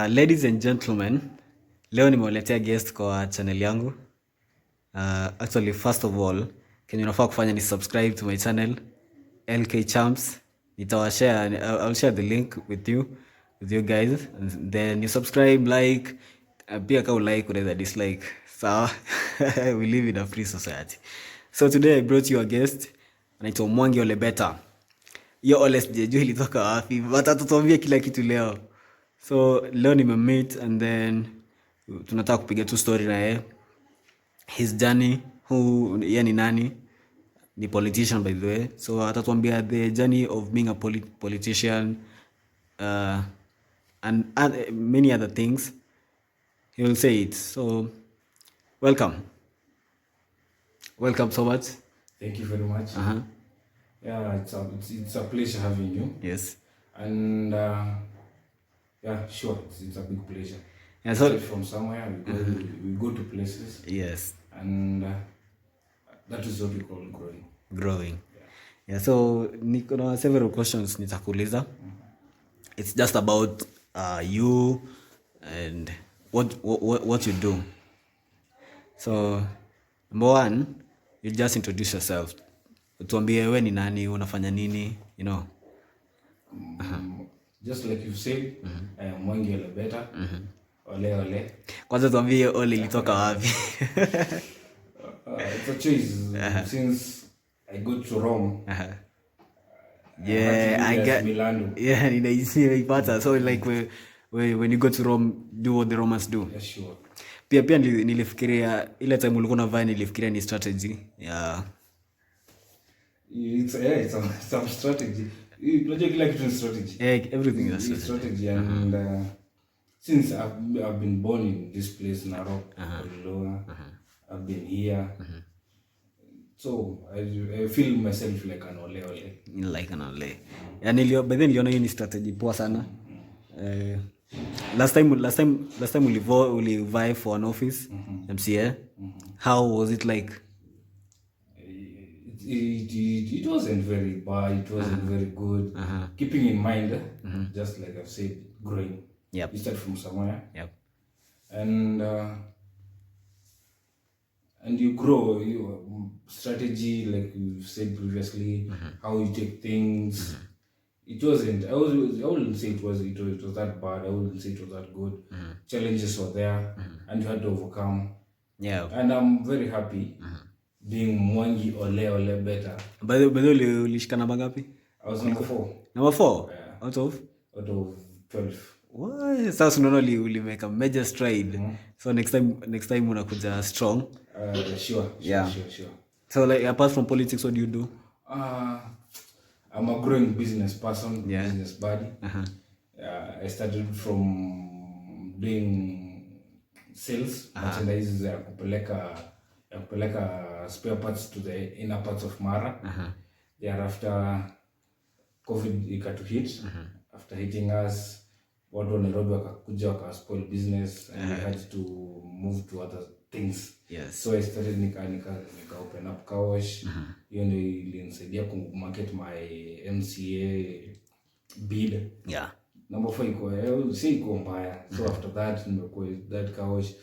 Ladies and gentlemen, leo nimewaletea guest kwa channel yangu. Actually, first of all, kenye unafaa kufanya ni subscribe to my channel, LK Champs. Nitawashare, I'll share the link with you guys. And then you subscribe, like, pia kama like, unaweza dislike. Sawa? We live in a free society. So today I brought you a guest. Anaitwa Mwangi ole better. Yo ole sijajua ilitoka wapi, but atatuambia kila kitu leo. So leo nimemeet and then tunataka kupiga tu story na yeye, his journey, yeye ni nani, ni politician by the way, so atatuambia the journey of being a politician, and many other things. He will say it. So welcome so much. Thank you very much. Yeah, it's a pleasure having you. Yes. And yeah, sure, it's a big pleasure. Yeah, so from somewhere we go to places. Yes. And that is what we call growing. Yeah, so niko na several questions nitakuuliza. It's just about you and what you do. So number one, you just introduce yourself. Tuambie wewe ni nani, unafanya nini, you know. Just like you said, I am Mwangi ole better. Ole. Kwanza tuambie ole ilitoka wapi? It's a choice. Since I go to Rome. Yeah, I get Milano. Yeah, ninaipata. So like when you go to Rome, do what the Romans do. Yeah, sure. Pia nilifikiria ile time ulikuwa unavaa, nilifikiria ni strategy. Yeah. It's some strategy. Unajua kila kitu ni strategy. Everything is a strategy. And since I've been born in this place, Narok, I've been here. So I feel myself like an ole. Like an ole. Yeah, by then niliona hii ni strategy poa sana. Last time ulivai for an office, MCA. How was it like? It wasn't very bad, it wasn't very good. Keeping in mind, just like I've said, growing. Yep. You start from somewhere. Yep. And you grow, strategy, like you've said previously, how you take things. It wasn't, I wouldn't say it was that bad, I wouldn't say it was that good. Challenges were there, and you had to overcome. Yeah. And I'm very happy being Mwangi ole better. By the way, ulishika namba ngapi? I was number 4. Number 4? Yeah. Out of 12. Why? Sasa unaona uli make a major stride. So next time unakuja strong. Sure. So like apart from politics, what do you do? I'm a growing business person, business body. I started from doing sales, merchandise ya kupeleka spare parts to the inner parts of Mara. Thereafter, COVID ikatu hit. After hitting us, watu wa Nairobi wakakuja waka-spoil business, and we had to move to other things. Yes. So I started nika open up car wash. Hiyo ndio ilinisaidia market my MCA bid. Yeah. Number 4 iko mbaya. So after that nimekuwa that car wash.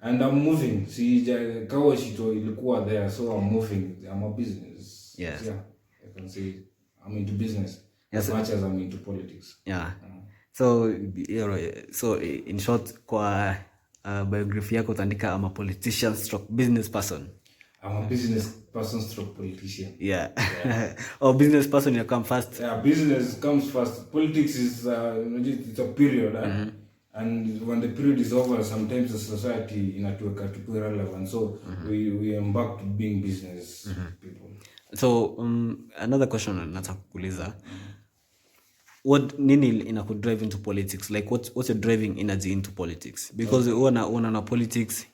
And I'm moving. Car wash ilikuwa there, so I'm moving. I'm a business. Yes. Yeah. I can say I'm into business as much as I'm into politics. Yeah. So in short, kwa biography yako utaandika I'm a politician stroke business person. I'm a business person stroke politician. Yeah. Or business person you come first. Yeah, business comes first. Politics is it's a period. And when the period is over, sometimes the society inatuweka to be relevant. So we embark to being business people. So another question nataka kukuuliza. What nini inakudrive into politics? Like what's your driving energy into politics? Because una politics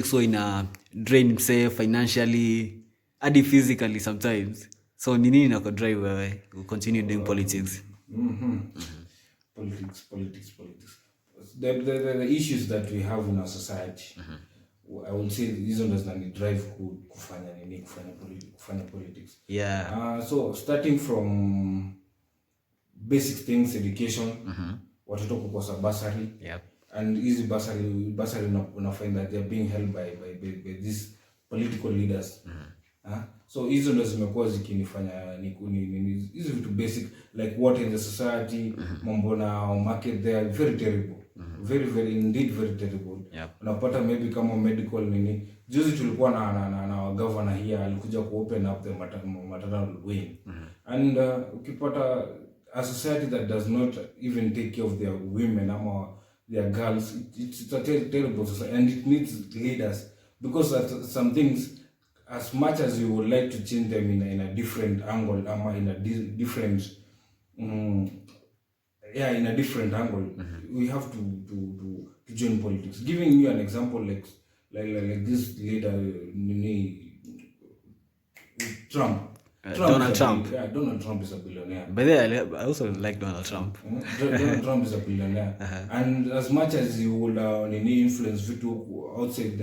so ina drain himself financially, and physically sometimes. So nini inakudrive wewe to continue doing politics? Politics. The issues that we have in our society. I would say hizo ndo zinanidrive kufanya politics. Yeah. So starting from basic things, education, watoto kukosa bursary. Yep. And easy bursary una find that they're being held by these political leaders. So hizo ndo zimekuwa zikinifanya hizo vitu basic like what in the society, mambo na market, they are very terrible. Very very indeed very terrible. Yep. Unapata maybe kama medical nini, juzi tulikuwa na governor here alikuja ku open up the maternal wing. And ukipata a society that does not even take care of their women ama their girls, it's a terrible society, and it needs leaders, because at some things, as much as you would like to change them in a different angle, in a different in a different angle, we have to join politics. Giving you an example, like this leader Trump. Donald Trump. Donald Trump is a billionaire. But then I also like Donald Trump. Donald Trump is a billionaire. And as much as you will influence people outside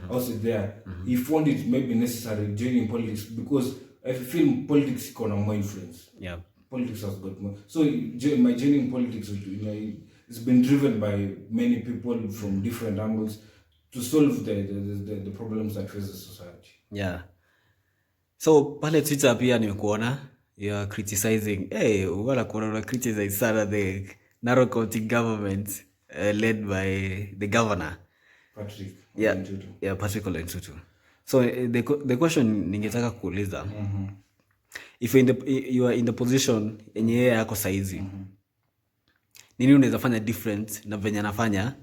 outside there, he found it maybe necessary joining politics, because I feel politics got more influence. Yeah. Politics has got more. So my joining politics, it's been driven by many people from different angles to solve the problems that face the society. Yeah. So pale Twitter pia nimekuona you are criticizing, una criticize sana the Narok County government led by the governor Patrick. Patrick Ole Ntutu. So the question ningetaka kuuliza, if you are in the position yenye yeye yako saizi, nini unaweza fanya different na venye anafanya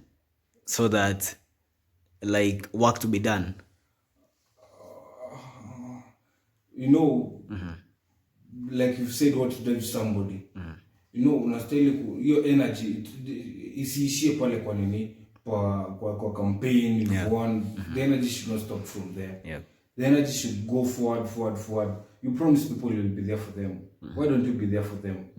so that like work to be done? Like you've said, what drives somebody, unastahili hiyo energy isiishie pale kwa nini, kwa campaign, if you want, the energy should not stop from there. Yep. The energy should go forward. You promise people you'll be there for them. Why don't you be there for them?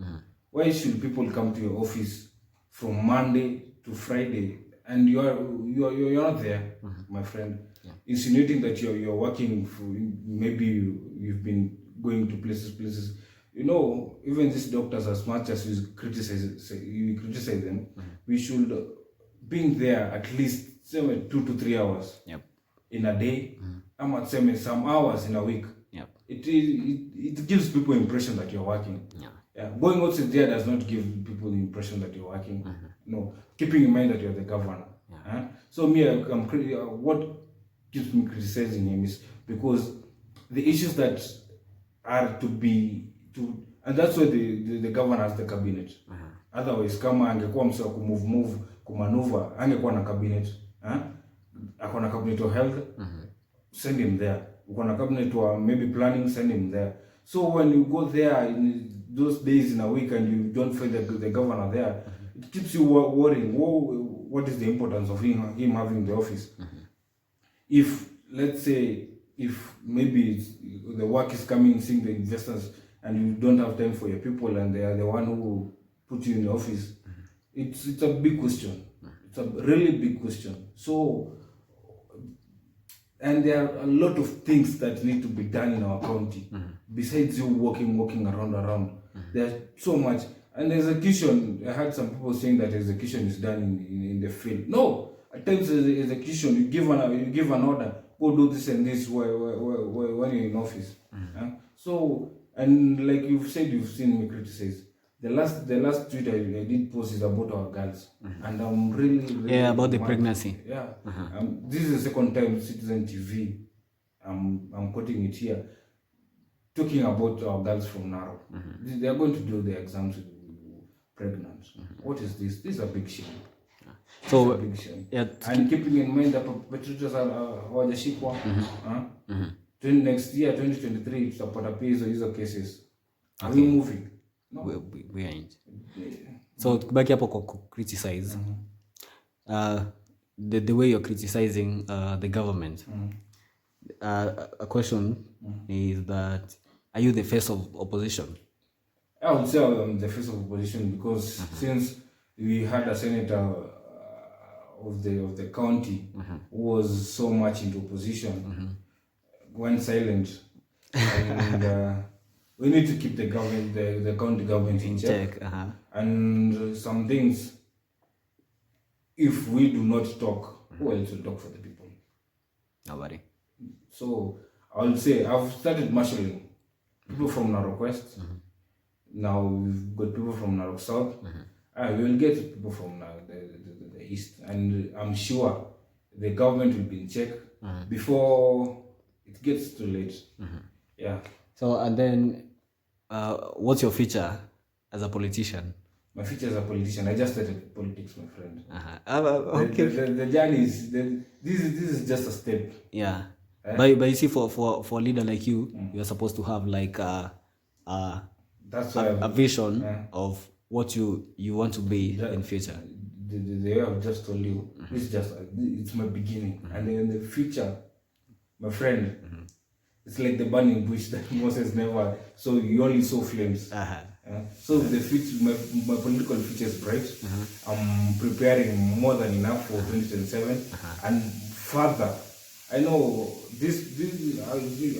Why should people come to your office from Monday to Friday and you're not there, my friend? Insinuating that you're working for, maybe you've been going to places. Even these doctors, as much as you criticize them, we should be there at least 2 to 3 hours in a day. I'm at some hours in a week. It gives people impression that you're working. Going outside there does not give people the impression that you're working. No, keeping in mind that you're the governor. So what keeps me criticizing him is because the issues that are and that's why the governor has the cabinet. Otherwise, kama angekuwa mse wa kumove kumanuva, angekuwa na cabinet. Ako na cabinet of health, send him there. Uko na cabinet wa maybe planning, send him there. So when you go there in those days in a week and you don't find the governor there, it keeps you worrying. What is the importance of him having the office? If, let's say, if maybe the work is coming, seeing the investors, and you don't have time for your people, and they are the one who put you in the office, it's a big question. It's a really big question. So, and there are a lot of things that need to be done in our county. Besides you walking around. There's so much. And execution, I heard some people saying that execution is done in the field. No, at times execution, you give an order, go do this and this when you're in office. So, and like you've said, you've seen me criticize. The last tweet I did post is about our girls, and I'm really about the pregnancy. This is the second time Citizen TV, I'm quoting it here, talking about our girls from Narok. They are going to do the exams pregnant. What is this? This is a big shame. So a big shame. And keeping in mind that perpetrators are hawajashikwa. Next year 2023 tutapata pia hizo cases. Are we moving? No. We ain't. So back hapo kwa criticize. The way you're criticizing the government. A question is that, are you the face of opposition? I would say I'm the face of opposition because since we had a senator of the county who was so much into opposition, went silent, and we need to keep the government, the county government in check. And some things, if we do not talk, who else will talk for the people? Nobody. So I'll say I've started marshalling people from Narok West. Now we've got people from Narok South. We will get people from the East, and I'm sure the government will be in check before it gets too late. Yeah. So, and then, what's your future as a politician? My future as a politician, I just started politics, my friend. Okay. The journey is, this is just a step. Yeah. But you see, for a leader like you, you're supposed to have like a vision of what you want to be in future. The way I've just told you, it's my beginning. And in the future, my friend, it's like the burning bush that Moses never, so you only saw flames. So the future, my political future is bright. I'm preparing more than enough for 2027 and further. I know this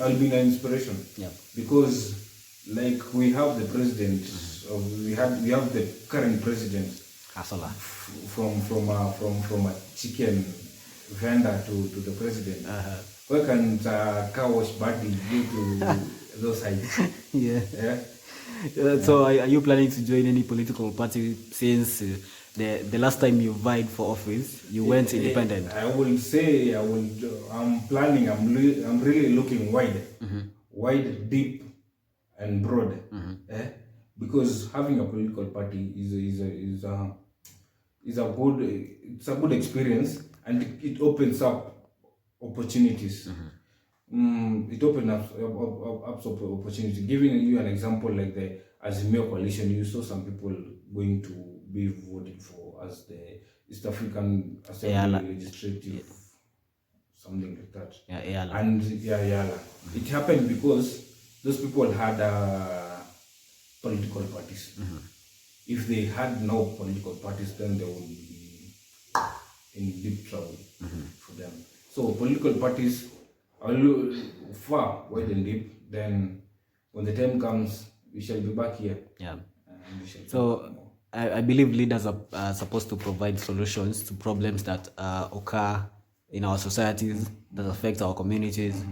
I'll be an inspiration. Because like we have the president, we have the current president from a chicken vendor to the president. Why can't car wash badly due to those sides? Yeah. So are you planning to join any political party since the last time you vied for office, you went independent? I will say I'm planning, I'm really looking wide, deep and broad. Because having a political party is a good experience, and it opens up opportunities. It opens up opportunity. Giving you an example, like the Azimio coalition, you saw some people going to be voted for as the East African Assembly Legislative, something like that. And it happened because those people had political parties. If they had no political parties, then they would be in deep trouble for them. So political parties are far, wide and deep. Then when the time comes, we shall be back here. So I believe leaders are supposed to provide solutions to problems that occur in our societies, that affect our communities.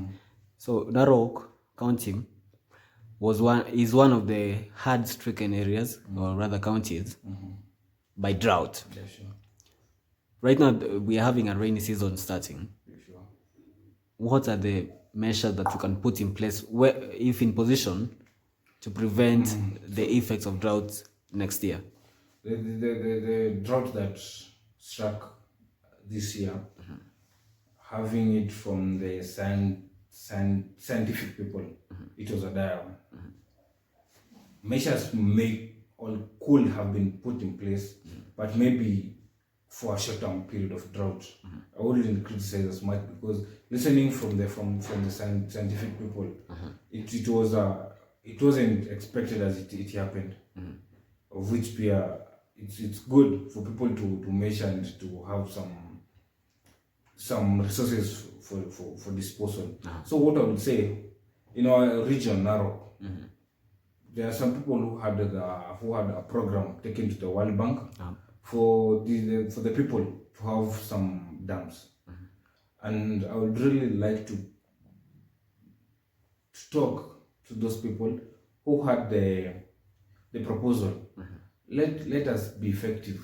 So Narok County is one of the hard-stricken areas, or rather counties, by drought. Right now, we are having a rainy season starting. What are the measures that you can put in place, if in position, to prevent the effects of drought next year? The drought that struck this year, having it from the scientific people, it was a dire one. Measures could have been put in place, but maybe for a short-term period of drought. I wouldn't criticize as much, because listening from the scientific people, it wasn't expected as it happened. Of which it's good for people to measure and to have some resources for disposal. So what I would say, in our region, Narok, there are some people who had a program taken to the World Bank for the people to have some dams. And I would really like to talk to those people who had the proposal. Let us be effective.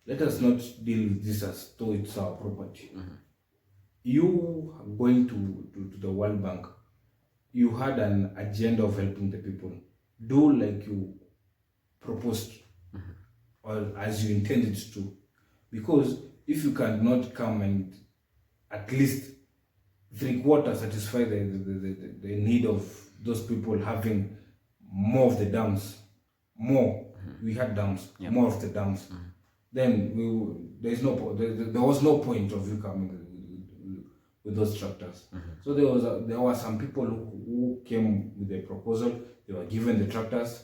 Let us not deal with this as though it's our property. You are going to the World Bank. You had an agenda of helping the people. Do like you proposed, or as you intended to. Because if you cannot come and at least 3/4 satisfy the need of those people having more of the dams, we had dams, more of the dams, then there was no point of you coming with those tractors. So there were some people who came with a proposal. They were given the tractors,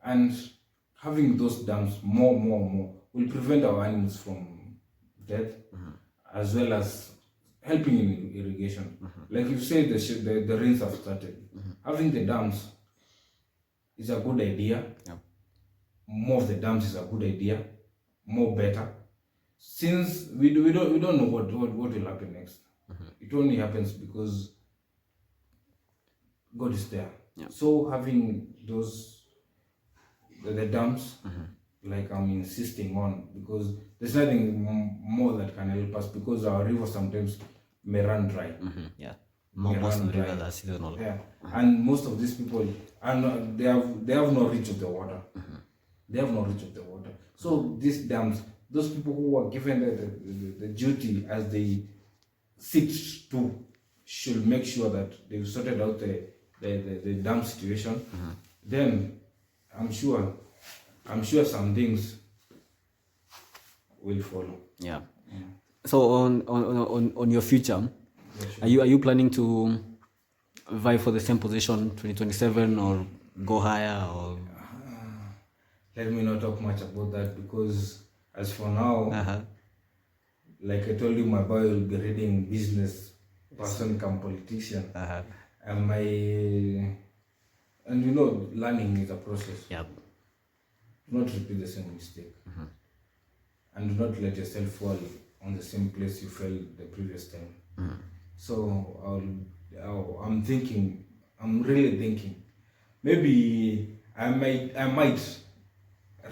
and having those dams more will prevent our animals from death, as well as helping in irrigation. Like you say, the rains have started. Having the dams is a good idea. Yep. More of the dams is a good idea. More better. Since we don't know what will happen next. It only happens because God is there. Yep. So having those the dams, like I'm insisting on, because there's nothing more that can help us, because our rivers sometimes may run dry. Yeah. Most of the rivers are seasonal. Yeah. And most of these people, and they have no reach of the water. They have no reach of the water. So these dams, those people who are given the duty as they sit to, should make sure that they've sorted out the dam situation. Then I'm sure some things will follow. Yeah. So on your future, are you planning to vie for the same position 2027 or go higher, or? Let me not talk much about that, because as for now, like I told you, my boy will be reading business person come politician. And you know, learning is a process. Yep. Do not repeat the same mistake. And do not let yourself fall on the same place you fell the previous time. So I'm really thinking, maybe I might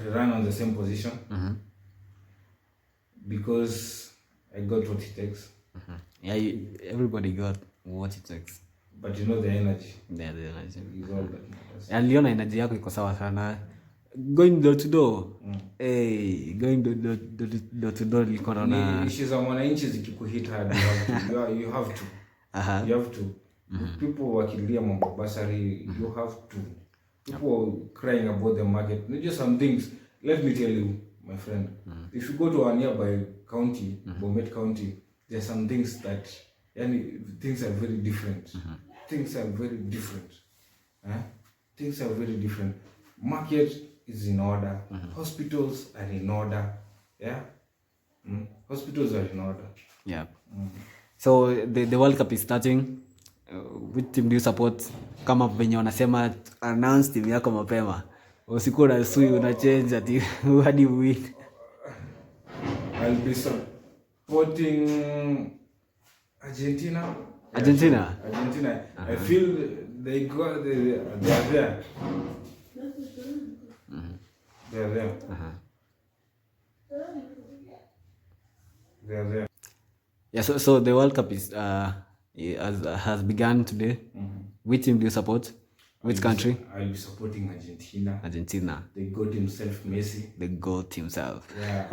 run on the same position, because I got what it takes. Yeah, everybody got what it takes. But you know, the energy. Yeah, the energy is all that matters. And Leona, energy yako iko sawa sana. Going door to door. Hey, going door to door liko na issues za mwananchi zikikuhit hard, you have to. You have to. People wakilia mambo basari, you have to. People crying about the market. Not just some things. Let me tell you, my friend, if you go to a nearby county, Bomet County, there are some things that, things are very different. Things are very different. Things are very different. Market is in order. Hospitals are in order. Yeah. Hospitals are in order. Yeah. So the World Cup is starting. Which team do you support? Kama venye wanasema, announce team yako mapema. Usikuwa na sui una change ati hadi win. I'll be supporting Argentina. Argentina. I feel they are there. They are there. They are there. Yeah. So the World Cup is has begun today. Which team do you support? Which country? I'll be supporting Argentina. Argentina. The goat himself, Messi. The goat himself. Yeah.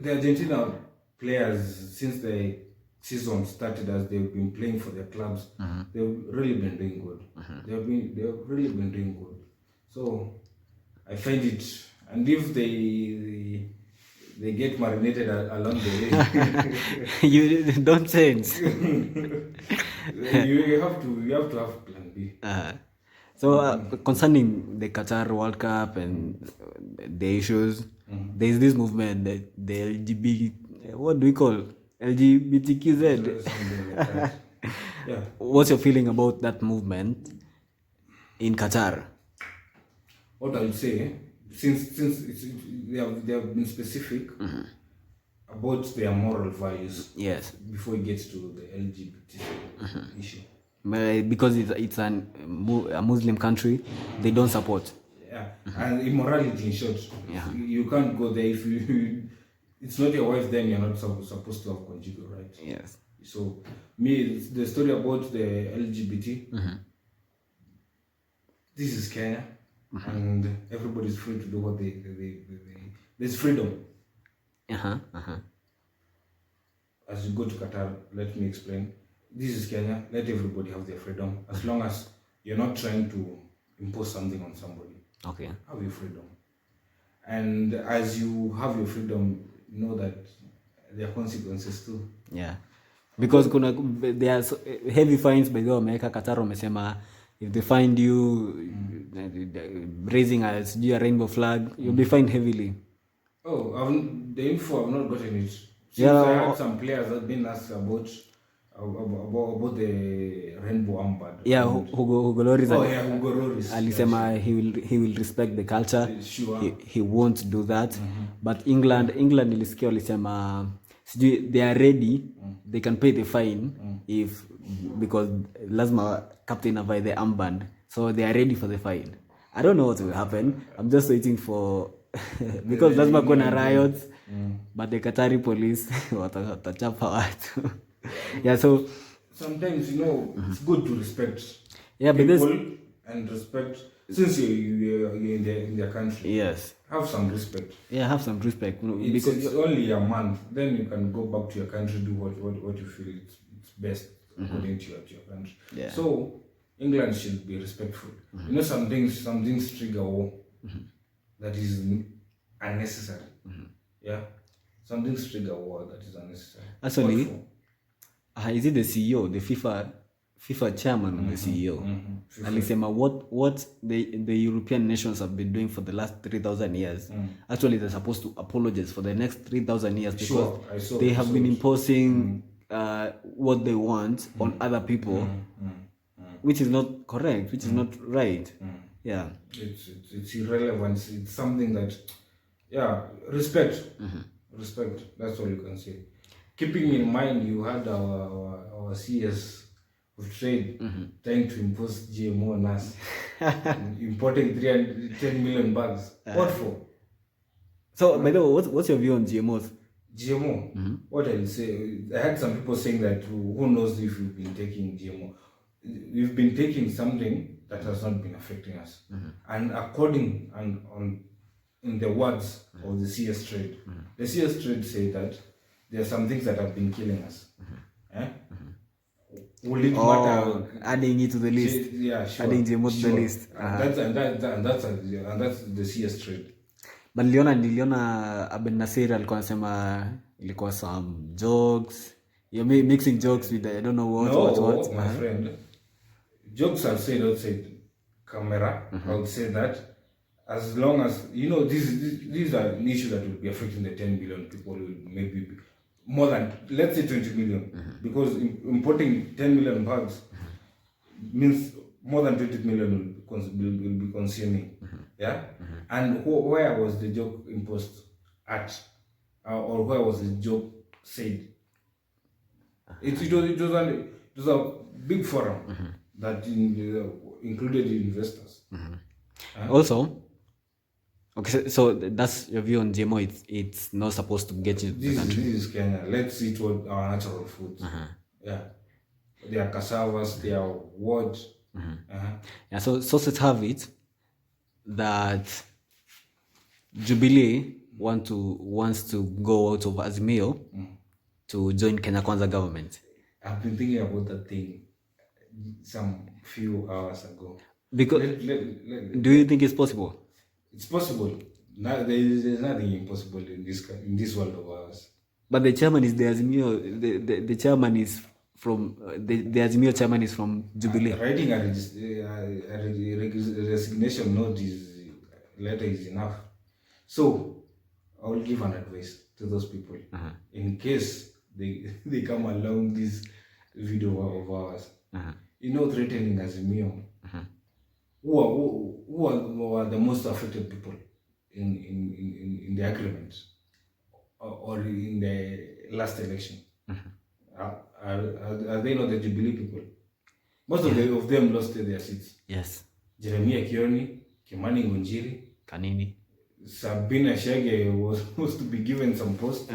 The Argentina players, since the season started, as they've been playing for their clubs, they've really been doing good. They've really been doing good. So I find it, and if they get marinated along the way, you don't change. you have to have plan B. So concerning the Qatar World Cup and the issues, there is this movement, the LGBT, what do we call LGBTQZ? Yeah. What's your feeling about that movement in Qatar? What I would say, since they have been specific about their moral values. Yes. Before it gets to the LGBT issue. Because it's a Muslim country, they don't support. Yeah, and immorality, in short. Yeah. You can't go there if it's not your wife, then you're not supposed to have conjugal rights. Yes. So the story about the LGBT, this is Kenya, and everybody's free to do what there's freedom. As you go to Qatar, let me explain. This is Kenya. Let everybody have their freedom, as long as you're not trying to impose something on somebody. Okay. Have your freedom, and as you have your freedom, know that there are consequences too. Yeah, because there are heavy fines. By the way, America, Qatar wamesema if they find you raising a rainbow flag, you'll be fined heavily. Oh, the info I've not gotten it. Since Yeah. I had some players that been asked about about the rainbow armband. Yeah, Hugo Loris. Oh yeah, Hugo Loris. Alisema he will respect the culture. Sure. He won't do that. But England ilisikia walisema they are ready. They can pay the fine if because lazima captain avae the armband. So they are ready for the fine. I don't know what will happen. I'm just waiting for because lazima kuna riots. But the Qatari police watachapa watu. Yeah, so sometimes it's good to respect people and respect since you're in their country. Yes. Have some respect. Yeah, have some respect. Because it's only a month, then you can go back to your country, do what you feel it's best according to your country. Yeah. So England should be respectful. Some things trigger war that is unnecessary. Yeah. Some things trigger war that is unnecessary. Actually, is it the CEO, the FIFA chairman, or the CEO? Alisema what the European nations have been doing for the last 3,000 years. Actually, they're supposed to apologize for the next 3,000 years because they have been imposing what they want on other people, which is not correct, which is not right. Yeah, it's irrelevant. It's something that, respect. Respect. That's all you can say. Keeping in mind, you had our CS of trade trying to impose GMO on us, importing 310 million bags. What for? So, by the way, what's your view on GMOs? GMO? What I'll say, I had some people saying that who knows if we've been taking GMO. We've been taking something that has not been affecting us. And according in the words of the CS trade, the CS trade say that there are some things that have been killing us. Will it matter? Adding it to the list. Yeah, sure. Adding GMO to the list. And that's the CS trade. But niliona Aben Nasir alikuwa anasema ilikuwa some jokes. You're mixing jokes with I don't know what. No, my friend. Jokes are said outside camera. I would say that as long as these are issues that will be affecting the 10 billion people, maybe more than, let's say 20 million, because importing 10 million bags means more than 20 million will be consuming. Yeah. And where was the joke imposed at, or where was the joke said? It was a big forum that included investors. Also, okay, so that's your view on GMO. It's not supposed to get you to the country. This is Kenya. Let's eat our natural foods. Yeah, they are cassavas. They are what? Yeah. So sources have it that Jubilee wants to go out of Azimio to join Kenya Kwanza government. I've been thinking about that thing some few hours ago. Because do you think it's possible? It's possible. There's nothing impossible in this world of ours. But the chairman is the Azimio. The chairman is from the Azimio chairman is from Jubilee. Writing a resignation note letter is enough. So I will give an advice to those people in case they come along this video of ours. Threatening Azimio. Who are the most affected people in the agreement or in the last election? Are they not the Jubilee people? Most of them lost their seats. Yes. Jeremiah Kioni, Kimani Ngunjiri, Kanini, Sabina Shege was supposed to be given some post.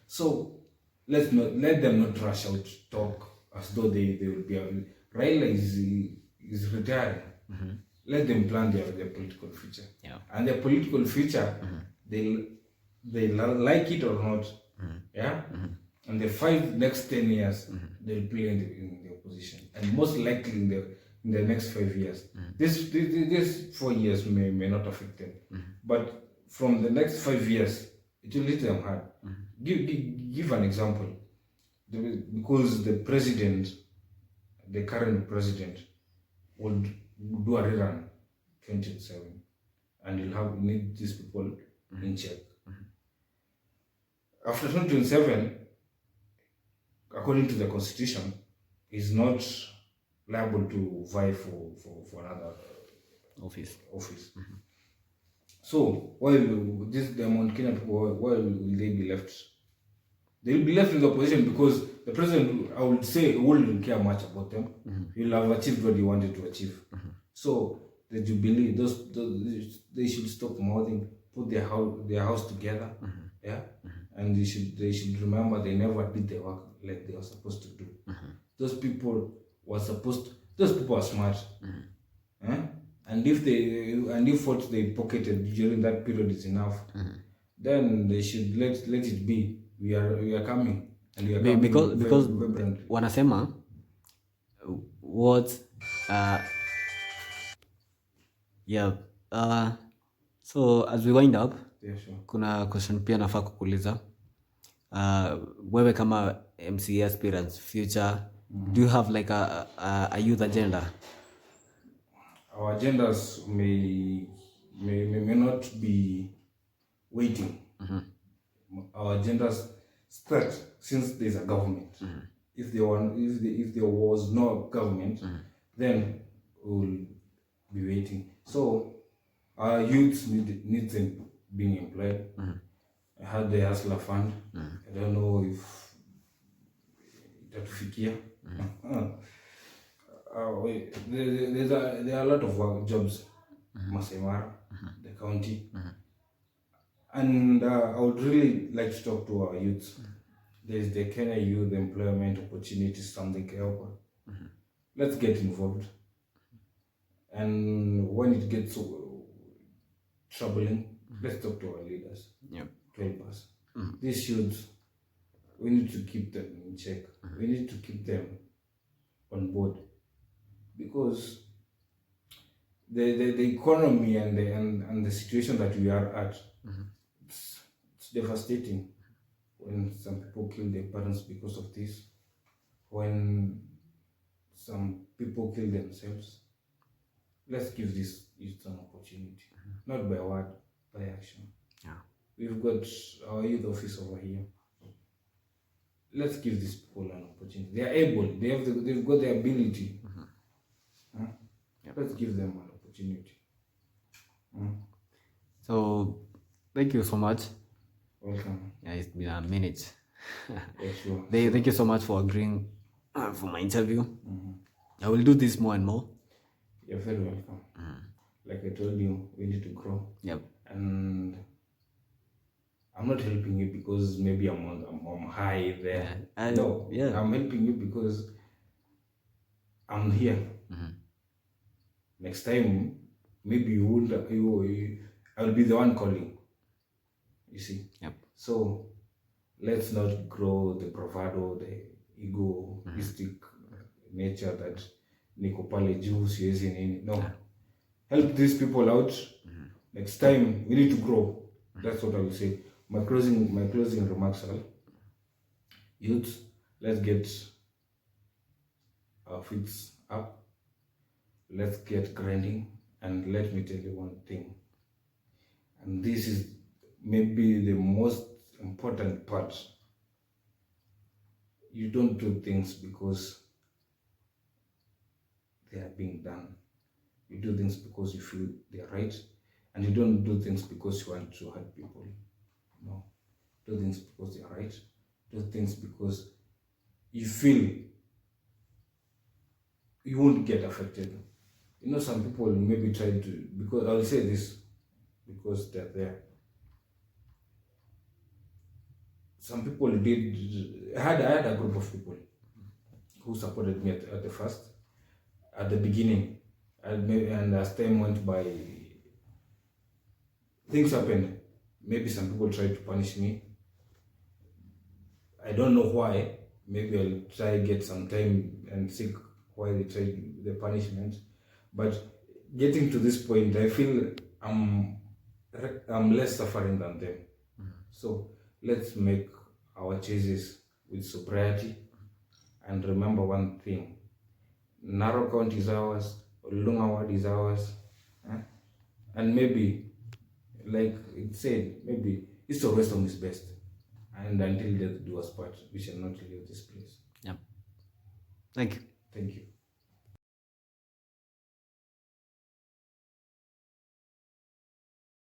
So let them not rush out talk as though they will be. Raila is retiring. Let them plan their political future. Yeah. And their political future, they like it or not. Yeah. And the next 10 years, they'll play in the opposition, and most likely in the next 5 years. This 4 years may not affect them, but from the next 5 years, it will hit them hard. Give an example, because the current president, would do a rerun 2027, and you'll need these people in check. After 2027, according to the constitution, is not liable to vie for another office. So while the Mount Kenya people, why will they be left? They will be left in the opposition because the president, I would say, wouldn't care much about them. He'll have achieved what he wanted to achieve. So the Jubilee, they should stop mouthing, put their house together, yeah, and they should remember they never did the work like they were supposed to do. Those people are smart, and if what they pocketed during that period is enough, then they should let it be. We are coming, and we are coming because vibrantly. Wanasema what yeah, so as we wind up, yeah, sure. Kuna question pia nafaa kukuuliza. Wewe kama MCA aspirants future, do you have like a youth agenda? Our agendas may not be waiting. Our agendas start since there's a government. If there was no government, then we'll be waiting. So our youths need them being employed. I had the Hustler Fund. I don't know if itatufikia. There are a lot of jobs, Masai Mara, the county, and I would really like to talk to our youths. There's the Kenya Youth Employment Opportunities, something help. Let's get involved, and when it gets troubling, let's talk to our leaders. To help us. These youths, we need to keep them in check. We need to keep them on board, because the economy and the situation that we are at, it's devastating. When some people kill their parents because of this, when some people kill themselves, let's give this youth an opportunity, not by word, by action. We've got our youth office over here. Let's give these people an opportunity. They are able. They've got the ability. Let's give them an opportunity. So, thank you so much. Welcome. Yeah, it's been a minute. Yeah, sure. Thank you so much for agreeing for my interview. I will do this more and more. You're very welcome. Like I told you, we need to grow. And I'm not helping you because maybe I'm high there. I'm helping you because I'm here. Next time, maybe I will be the one calling. You see? So let's not grow the bravado, the egoistic nature that niko pale juu siwezi nini. No. Help these people out. Next time, we need to grow. That's what I will say. My closing remarks are, youth, let's get our feet up. Let's get grinding. And let me tell you one thing. And this is maybe the most important part. You don't do things because they are being done. You do things because you feel they are right. And you don't do things because you want to hurt people. No. Do things because they are right. Do things because you feel you won't get affected. You know, some people maybe try to, because I'll say this, because they're there. Some people I had a group of people who supported me at the beginning. And as time went by, things happened. Maybe some people tried to punish me. I don't know why. Maybe I'll try get some time and seek why they tried the punishment. But getting to this point, I feel I'm less suffering than them. So let's make our choices with sobriety and remember one thing: Narrow County is ours, Olunga Ward is ours, and maybe, like it said, maybe east or west is best. And until death do us part, we shall not leave this place. Thank you.